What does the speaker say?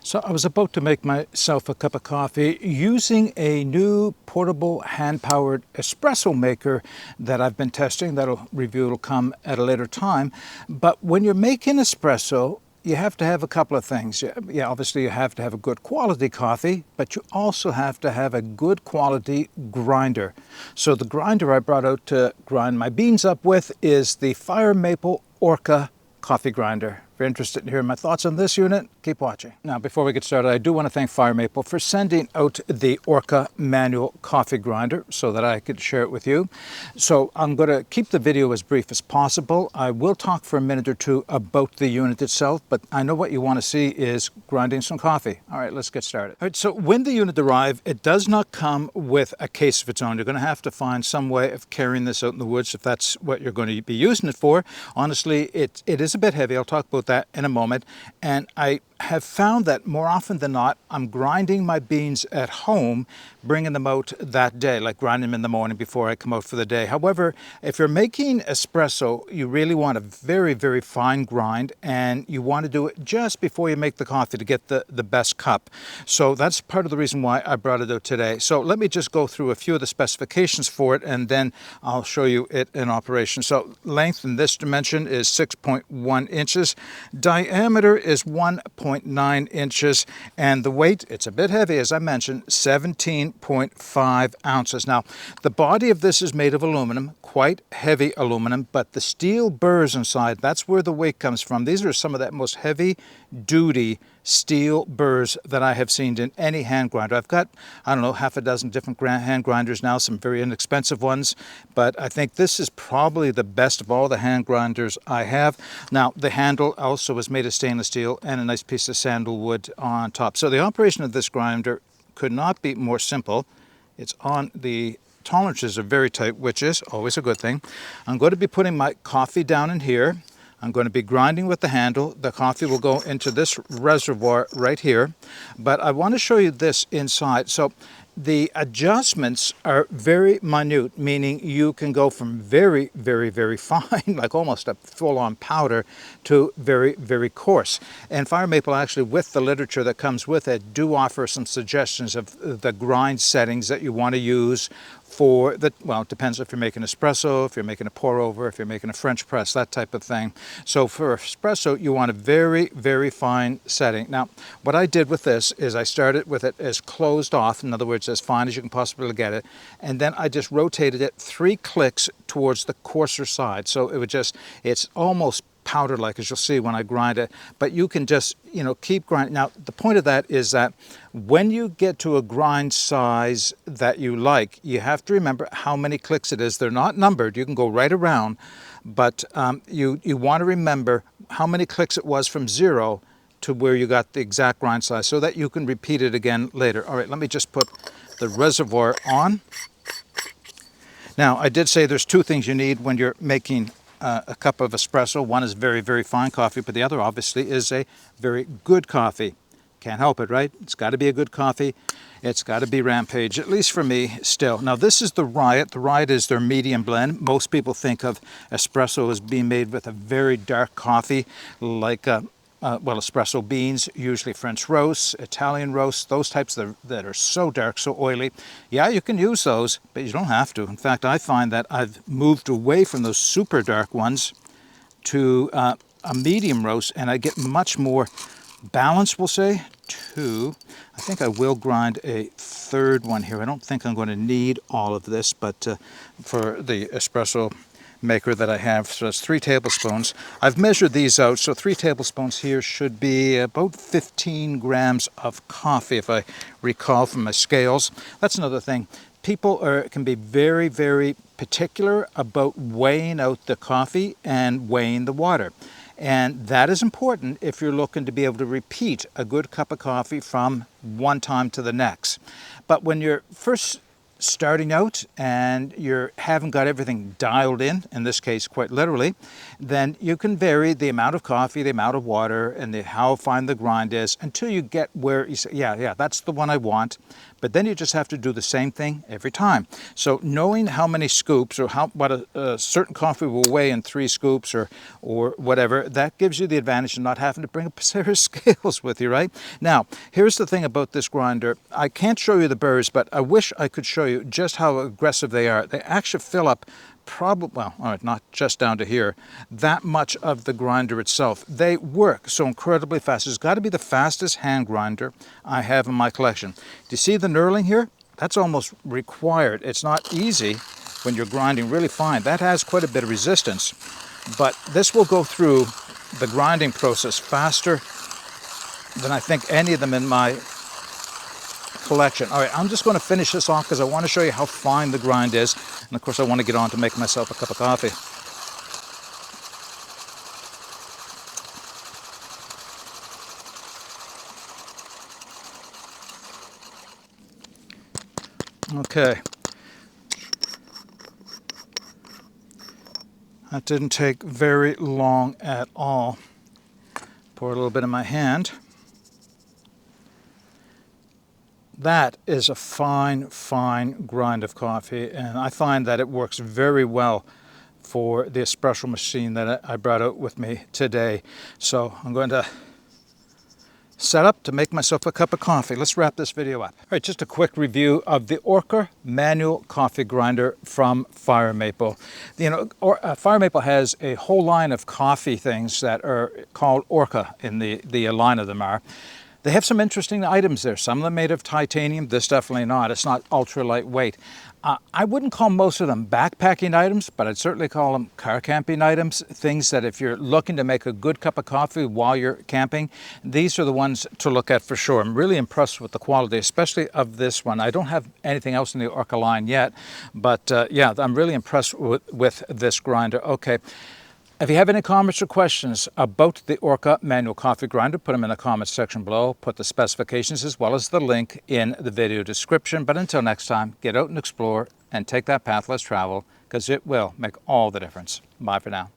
So I was about to make myself a cup of coffee using a new portable hand-powered espresso maker that I've been testing. That'll review will come at a later time. But when you're making espresso, you have to have a couple of things. Yeah, obviously you have to have a good quality coffee, but you also have to have a good quality grinder. So the grinder I brought out to grind my beans up with is the Fire Maple ORCA coffee grinder. If you're interested in hearing my thoughts on this unit, keep watching. Now, before we get started, I do want to thank Fire Maple for sending out the ORCA manual coffee grinder so that I could share it with you. So I'm going to keep the video as brief as possible. I will talk for a minute or two about the unit itself, but I know what you want to see is grinding some coffee. All right, let's get started. All right, so when the unit arrives, it does not come with a case of its own. You're going to have to find some way of carrying this out in the woods if that's what you're going to be using it for. Honestly, it is a bit heavy. I'll talk about that in a moment. And I have found that more often than not, I'm grinding my beans at home, bringing them out that day, like grinding them in the morning before I come out for the day. However, if you're making espresso, you really want a very, very fine grind, and you want to do it just before you make the coffee to get the best cup. So that's part of the reason why I brought it out today. So let me just go through a few of the specifications for it, and then I'll show you it in operation. So length in this dimension is 6.1 inches. Diameter is 1.9 inches, and the weight, it's a bit heavy, as I mentioned, 17.5 ounces. Now, the body of this is made of aluminum, quite heavy aluminum, but the steel burrs inside, that's where the weight comes from. These are some of that most heavy-duty steel burrs that I have seen in any hand grinder. I've got, I don't know, half a dozen different hand grinders now, some very inexpensive ones, but I think this is probably the best of all the hand grinders I have. Now, the handle also is made of stainless steel and a nice piece of sandalwood on top. So the operation of this grinder could not be more simple. It's on the tolerances are very tight, which is always a good thing. I'm going to be putting my coffee down in here. I'm going to be grinding with the handle. The coffee will go into this reservoir right here. But I want to show you this inside. So the adjustments are very minute, meaning you can go from very, very, very fine, like almost a full-on powder, to very, very coarse. And Fire Maple, actually, with the literature that comes with it, do offer some suggestions of the grind settings that you want to use for the, well, it depends if you're making espresso, if you're making a pour over, if you're making a French press, that type of thing. So for espresso, you want a very, very fine setting. Now, what I did with this is I started with it as closed off, in other words, as fine as you can possibly get it, and then I just rotated it 3 clicks towards the coarser side. So it would just, it's almost powder-like, as you'll see when I grind it, but you can just, keep grinding. Now, the point of that is that when you get to a grind size that you like, you have to remember how many clicks it is. They're not numbered. You can go right around, but you want to remember how many clicks it was from 0 to where you got the exact grind size so that you can repeat it again later. All right, let me just put the reservoir on. Now, I did say there's 2 things you need when you're making a cup of espresso. One is very, very fine coffee, but the other obviously is a very good coffee. Can't help it, right? It's got to be a good coffee. It's got to be Rampage, at least for me still. Now, this is the Riot. The Riot is their medium blend. Most people think of espresso as being made with a very dark coffee, like espresso beans, usually French roasts, Italian roasts, those types that are so dark, so oily. Yeah, you can use those, but you don't have to. In fact, I find that I've moved away from those super dark ones to a medium roast, and I get much more balance, we'll say, to, I think I will grind a 3rd one here. I don't think I'm going to need all of this, but for the espresso maker that I have, so it's 3 tablespoons. I've measured these out, so 3 tablespoons here should be about 15 grams of coffee, if I recall from my scales. That's another thing. People can be very, very particular about weighing out the coffee and weighing the water. And that is important if you're looking to be able to repeat a good cup of coffee from one time to the next. But when you're first starting out and you haven't got everything dialed in this case quite literally, then you can vary the amount of coffee, the amount of water, and how fine the grind is until you get where you say, yeah, that's the one I want. But then you just have to do the same thing every time. So knowing how many scoops or what a certain coffee will weigh in 3 scoops or whatever, that gives you the advantage of not having to bring a pair of scales with you, right? Now, here's the thing about this grinder. I can't show you the burrs, but I wish I could show you just how aggressive they are. They actually fill up probably, well, all right, not just down to here, that much of the grinder itself. They work so incredibly fast. It's got to be the fastest hand grinder I have in my collection. Do you see the knurling here? That's almost required. It's not easy when you're grinding really fine. That has quite a bit of resistance, but this will go through the grinding process faster than I think any of them in my collection. All right, I'm just going to finish this off because I want to show you how fine the grind is. And of course, I want to get on to make myself a cup of coffee. Okay. That didn't take very long at all. Pour a little bit in my hand. That is a fine, fine grind of coffee, and I find that it works very well for the espresso machine that I brought out with me today. So I'm going to set up to make myself a cup of coffee. Let's wrap this video up. All right, just a quick review of the ORCA manual coffee grinder from Fire Maple. You know, Fire Maple has a whole line of coffee things that are called ORCA in the line of them are. They have some interesting items there. Some of them made of titanium, this definitely not. It's not ultra lightweight. I wouldn't call most of them backpacking items, but I'd certainly call them car camping items, things that if you're looking to make a good cup of coffee while you're camping, these are the ones to look at for sure. I'm really impressed with the quality, especially of this one. I don't have anything else in the ORCA line yet, but yeah, I'm really impressed with this grinder. Okay. If you have any comments or questions about the ORCA manual coffee grinder, put them in the comments section below. Put the specifications as well as the link in the video description. But until next time, get out and explore and take that path less traveled, because it will make all the difference. Bye for now.